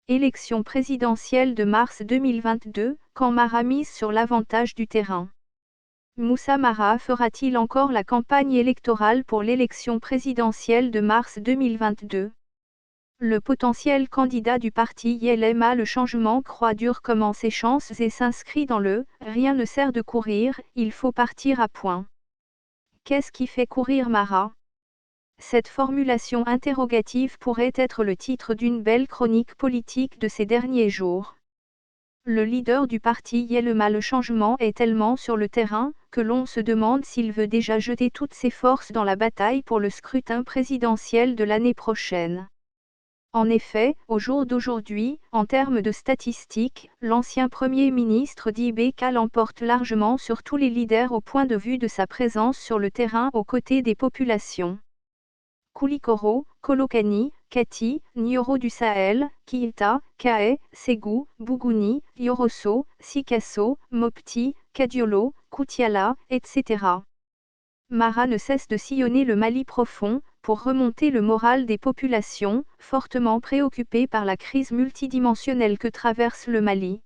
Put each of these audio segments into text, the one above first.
Élection présidentielle de mars 2022, quand Mara mise sur l'avantage du terrain. Moussa Mara fera-t-il encore la campagne électorale pour l'élection présidentielle de mars 2022? Le potentiel candidat du parti YLMA Le Changement croit dur comment ses chances et s'inscrit dans le « rien ne sert de courir, il faut partir à point ». Qu'est-ce qui fait courir Mara? Cette formulation interrogative pourrait être le titre d'une belle chronique politique de ces derniers jours. Le leader du parti YLMA Le Changement est tellement sur le terrain, que l'on se demande s'il veut déjà jeter toutes ses forces dans la bataille pour le scrutin présidentiel de l'année prochaine. En effet, au jour d'aujourd'hui, en termes de statistiques, l'ancien Premier ministre DIBK l'emporte largement sur tous les leaders au point de vue de sa présence sur le terrain aux côtés des populations. Koulikoro, Kolokani, Kati, Nyoro du Sahel, Kiita, Kae, Ségou, Bougouni, Yorosso, Sikasso, Mopti, Kadiolo, Koutiala, etc. Mara ne cesse de sillonner le Mali profond, pour remonter le moral des populations, fortement préoccupées par la crise multidimensionnelle que traverse le Mali.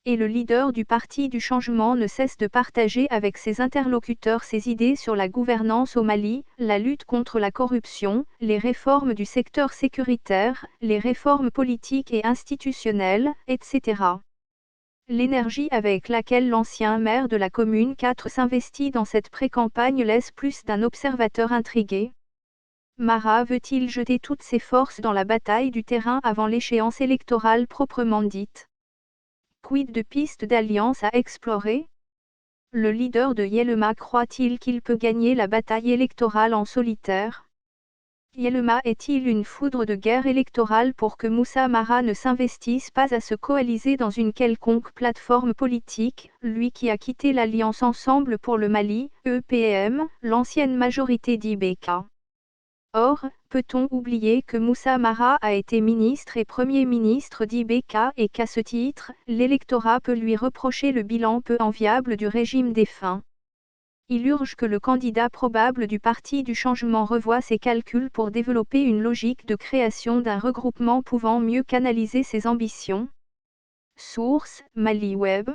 Et le leader du Parti du Changement ne cesse de partager avec ses interlocuteurs ses idées sur la gouvernance au Mali, la lutte contre la corruption, les réformes du secteur sécuritaire, les réformes politiques et institutionnelles, etc. L'énergie avec laquelle l'ancien maire de la commune 4 s'investit dans cette pré-campagne laisse plus d'un observateur intrigué. Mara veut-il jeter toutes ses forces dans la bataille du terrain avant l'échéance électorale proprement dite? Quid de pistes d'alliance à explorer? Le leader de YLMA croit-il qu'il peut gagner la bataille électorale en solitaire? YLMA est-il une foudre de guerre électorale pour que Moussa Mara ne s'investisse pas à se coaliser dans une quelconque plateforme politique, lui qui a quitté l'Alliance Ensemble pour le Mali, EPM, l'ancienne majorité d'IBK? Or, peut-on oublier que Moussa Mara a été ministre et Premier ministre d'IBK et qu'à ce titre, l'électorat peut lui reprocher le bilan peu enviable du régime défunt. Il urge que le candidat probable du Parti du Changement revoie ses calculs pour développer une logique de création d'un regroupement pouvant mieux canaliser ses ambitions. Source: Mali Web.